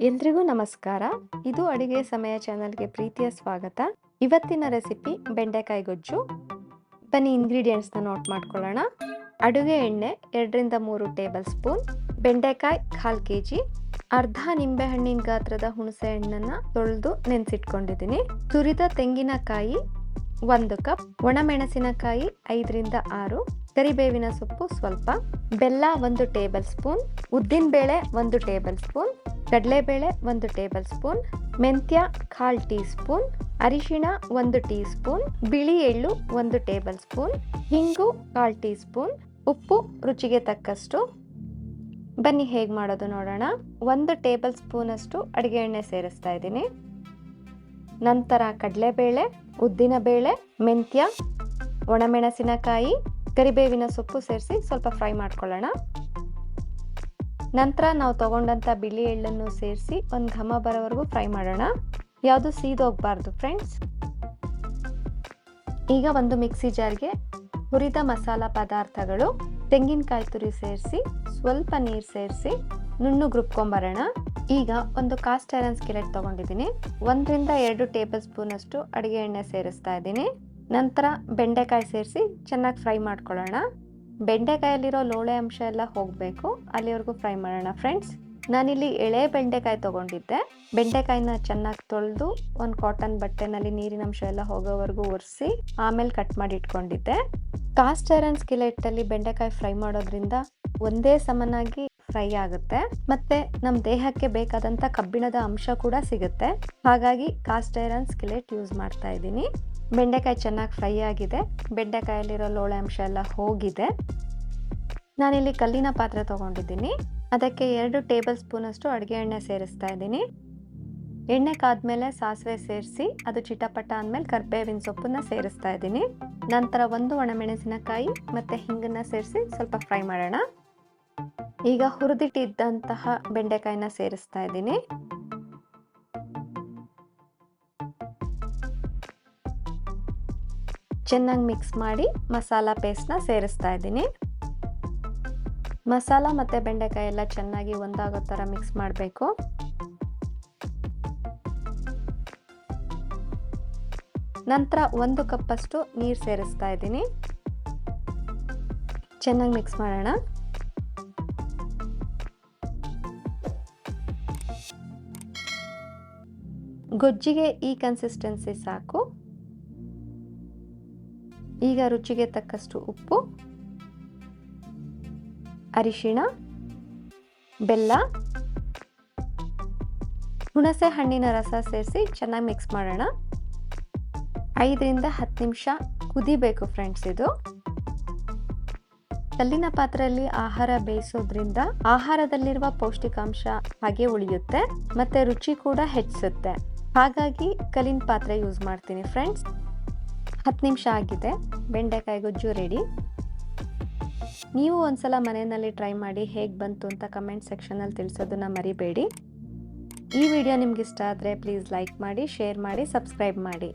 ಎಲ್ರಿಗೂ ನಮಸ್ಕಾರ. ಇದು ಅಡುಗೆ ಸಮಯ ಚಾನಲ್ಗೆ ಪ್ರೀತಿಯ ಸ್ವಾಗತ. ಇವತ್ತಿನ ರೆಸಿಪಿ ಬೆಂಡೆಕಾಯಿ ಗೊಜ್ಜು. ಬನ್ನಿ ಇಂಗ್ರೀಡಿಯೆಂಟ್ಸ್ನ ನೋಟ್ ಮಾಡ್ಕೊಳ್ಳೋಣ. ಅಡುಗೆ ಎಣ್ಣೆ 2 ರಿಂದ 3 ಟೇಬಲ್ ಸ್ಪೂನ್, ಬೆಂಡೆಕಾಯಿ 1/2 kg, ಅರ್ಧ ನಿಂಬೆಹಣ್ಣಿನ ಗಾತ್ರದ ಹುಣಸೆ ಹಣ್ಣನ್ನು ತೊಳೆದು ನೆನೆಸಿಟ್ಕೊಂಡಿದ್ದೀನಿ, ತುರಿದ ತೆಂಗಿನಕಾಯಿ 1 ಕಪ್, ಒಣಮೆಣಸಿನಕಾಯಿ 5 ರಿಂದ 6, ಕರಿಬೇವಿನ ಸೊಪ್ಪು ಸ್ವಲ್ಪ, ಬೆಲ್ಲ 1 ಟೇಬಲ್ ಸ್ಪೂನ್, ಉದ್ದಿನಬೇಳೆ 1 ಟೇಬಲ್ ಸ್ಪೂನ್, ಕಡಲೆಬೇಳೆ 1 ಟೇಬಲ್ ಸ್ಪೂನ್, ಮೆಂತ್ಯ 1/2 ಟೀ ಸ್ಪೂನ್, ಅರಿಶಿಣ 1 ಟೀ ಸ್ಪೂನ್, ಬಿಳಿ ಎಳ್ಳು 1 ಟೇಬಲ್ ಸ್ಪೂನ್, ಹಿಂಗು 1/2 ಟೀ ಸ್ಪೂನ್, ಉಪ್ಪು ರುಚಿಗೆ ತಕ್ಕಷ್ಟು. ಬನ್ನಿ ಹೇಗೆ ಮಾಡೋದು ನೋಡೋಣ. 1 ಟೇಬಲ್ ಸ್ಪೂನ್ ಅಷ್ಟು ಅಡುಗೆ ಎಣ್ಣೆ ಸೇರಿಸ್ತಾ ಇದ್ದೀನಿ. ನಂತರ ಕಡಲೆಬೇಳೆ, ಉದ್ದಿನಬೇಳೆ, ಮೆಂತ್ಯ, ಒಣಮೆಣಸಿನಕಾಯಿ, ಕರಿಬೇವಿನ ಸೊಪ್ಪು ಸೇರಿಸಿ ಸ್ವಲ್ಪ ಫ್ರೈ ಮಾಡ್ಕೊಳ್ಳೋಣ. ನಂತರ ನಾವು ತಗೊಂಡಂಥ ಬಿಳಿ ಎಳ್ಳನ್ನು ಸೇರಿಸಿ ಒಂದು ಘಮ ಬರೋವರೆಗೂ ಫ್ರೈ ಮಾಡೋಣ. ಯಾವುದು ಸೀದೋಗಬಾರ್ದು ಫ್ರೆಂಡ್ಸ್. ಈಗ ಒಂದು ಮಿಕ್ಸಿ ಜಾರ್ಗೆ ಹುರಿದ ಮಸಾಲ ಪದಾರ್ಥಗಳು, ತೆಂಗಿನಕಾಯಿ ತುರಿ ಸೇರಿಸಿ ಸ್ವಲ್ಪ ನೀರು ಸೇರಿಸಿ ನುಣ್ಣಗೆ ರುಬ್ಕೊಂಬರೋಣ. ಈಗ ಒಂದು ಕಾಸ್ಟ್ ಐರನ್ ಸ್ಕಿಲೆಟ್ ತೊಗೊಂಡಿದ್ದೀನಿ. 1 ರಿಂದ 2 ಟೇಬಲ್ ಸ್ಪೂನ್ ಅಷ್ಟು ಅಡುಗೆ ಎಣ್ಣೆ ಸೇರಿಸ್ತಾ ಇದ್ದೀನಿ. ನಂತರ ಬೆಂಡೆಕಾಯಿ ಸೇರಿಸಿ ಚೆನ್ನಾಗಿ ಫ್ರೈ ಮಾಡ್ಕೊಳ್ಳೋಣ. ಬೆಂಡೆಕಾಯಲ್ಲಿರೋ ಲೋಳೆ ಅಂಶ ಎಲ್ಲ ಹೋಗಬೇಕು, ಅಲ್ಲಿವರೆಗೂ ಫ್ರೈ ಮಾಡೋಣ ಫ್ರೆಂಡ್ಸ್. ನಾನಿಲ್ಲಿ ಎಳೆ ಬೆಂಡೆಕಾಯಿ ತೊಗೊಂಡಿದ್ದೆ. ಬೆಂಡೆಕಾಯಿನ ಚೆನ್ನಾಗಿ ತೊಳೆದು ಒಂದು ಕಾಟನ್ ಬಟ್ಟೆನಲ್ಲಿ ನೀರಿನ ಅಂಶ ಎಲ್ಲ ಹೋಗೋವರೆಗೂ ಒರೆಸಿ ಆಮೇಲೆ ಕಟ್ ಮಾಡಿ ಇಟ್ಕೊಂಡಿದ್ದೆ. ಕಾಸ್ಟ್ ಐರನ್ ಸ್ಕಿಲೆಟ್ಟಲ್ಲಿ ಬೆಂಡೆಕಾಯಿ ಫ್ರೈ ಮಾಡೋದ್ರಿಂದ ಒಂದೇ ಸಮನಾಗಿ ಫ್ರೈ ಆಗುತ್ತೆ, ಮತ್ತೆ ನಮ್ಮ ದೇಹಕ್ಕೆ ಬೇಕಾದಂಥ ಕಬ್ಬಿಣದ ಅಂಶ ಕೂಡ ಸಿಗುತ್ತೆ. ಹಾಗಾಗಿ ಕಾಸ್ಟ್ ಐರನ್ ಸ್ಕಿಲೆಟ್ ಯೂಸ್ ಮಾಡ್ತಾ ಇದ್ದೀನಿ. ಬೆಂಡೆಕಾಯಿ ಚೆನ್ನಾಗಿ ಫ್ರೈ ಆಗಿದೆ, ಬೆಂಡೆಕಾಯಲ್ಲಿರೋ ಲೋಳೆ ಅಂಶ ಎಲ್ಲ ಹೋಗಿದೆ. ನಾನಿಲ್ಲಿ ಕಲ್ಲಿನ ಪಾತ್ರೆ ತೊಗೊಂಡಿದ್ದೀನಿ. ಅದಕ್ಕೆ 2 ಟೇಬಲ್ ಸ್ಪೂನ್ ಅಷ್ಟು ಅಡುಗೆ ಎಣ್ಣೆ ಸೇರಿಸ್ತಾ ಇದ್ದೀನಿ. ಎಣ್ಣೆ ಕಾದ್ಮೇಲೆ ಸಾಸಿವೆ ಸೇರಿಸಿ ಅದು ಚಿಟಪಟ ಅಂದಮೇಲೆ ಕರಿಬೇವಿನ ಸೊಪ್ಪನ್ನ ಸೇರಿಸ್ತಾ ಇದ್ದೀನಿ. ನಂತರ 1 ಒಣಮೆಣಸಿನಕಾಯಿ ಮತ್ತು ಹಿಂಗನ್ನು ಸೇರಿಸಿ ಸ್ವಲ್ಪ ಫ್ರೈ ಮಾಡೋಣ. ಈಗ ಹುರಿದಿಟ್ಟಿದ್ದಂತಹ ಬೆಂಡೆಕಾಯಿನ ಸೇರಿಸ್ತಾ ಇದ್ದೀನಿ. ಚೆನ್ನಾಗಿ ಮಿಕ್ಸ್ ಮಾಡಿ ಮಸಾಲ ಪೇಸ್ಟ್ನ ಸೇರಿಸ್ತಾ ಇದ್ದೀನಿ. ಮಸಾಲ ಮತ್ತು ಬೆಂಡೆಕಾಯಿ ಎಲ್ಲ ಚೆನ್ನಾಗಿ ಒಂದಾಗೋ ಥರ ಮಿಕ್ಸ್ ಮಾಡಬೇಕು. ನಂತರ 1 ಕಪ್ಪಷ್ಟು ನೀರು ಸೇರಿಸ್ತಾ ಇದ್ದೀನಿ. ಚೆನ್ನಾಗಿ ಮಿಕ್ಸ್ ಮಾಡೋಣ. ಗೊಜ್ಜಿಗೆ ಈ ಕನ್ಸಿಸ್ಟೆನ್ಸಿ ಸಾಕು. ಈಗ ರುಚಿಗೆ ತಕ್ಕಷ್ಟು ಉಪ್ಪು, ಅರಿಶಿಣ, ಬೆಲ್ಲ, ಹುಣಸೆ ಹಣ್ಣಿನ ರಸ ಸೇರಿಸಿ ಚೆನ್ನಾಗಿ ಮಿಕ್ಸ್ ಮಾಡೋಣ. 5 ರಿಂದ 10 ನಿಮಿಷ ಕುದಿಬೇಕು ಫ್ರೆಂಡ್ಸ್. ಇದು ಕಲ್ಲಿನ ಪಾತ್ರೆಯಲ್ಲಿ ಆಹಾರ ಬೇಯಿಸೋದ್ರಿಂದ ಆಹಾರದಲ್ಲಿರುವ ಪೌಷ್ಟಿಕಾಂಶ ಹಾಗೆ ಉಳಿಯುತ್ತೆ ಮತ್ತೆ ರುಚಿ ಕೂಡ ಹೆಚ್ಚಿಸುತ್ತೆ. ಹಾಗಾಗಿ ಕಲ್ಲಿನ ಪಾತ್ರೆ ಯೂಸ್ ಮಾಡ್ತೀನಿ ಫ್ರೆಂಡ್ಸ್. 10 ನಿಮಿಷ ಆಗಿದೆ, ಬೆಂಡೆಕಾಯಿ ಗೊಜ್ಜು ರೆಡಿ. ನೀವು ಒಂದ್ಸಲ ಮನೆಯಲ್ಲಿ ಟ್ರೈ ಮಾಡಿ ಹೇಗೆ ಬಂತು ಅಂತ ಕಮೆಂಟ್ ಸೆಕ್ಷನಲ್ಲಿ ತಿಳಿಸೋದನ್ನ ಮರಿಬೇಡಿ. ಈ ವಿಡಿಯೋ ನಿಮ್ಗೆ ಇಷ್ಟ ಆದರೆ ಪ್ಲೀಸ್ ಲೈಕ್ ಮಾಡಿ, ಶೇರ್ ಮಾಡಿ, ಸಬ್ಸ್ಕ್ರೈಬ್ ಮಾಡಿ.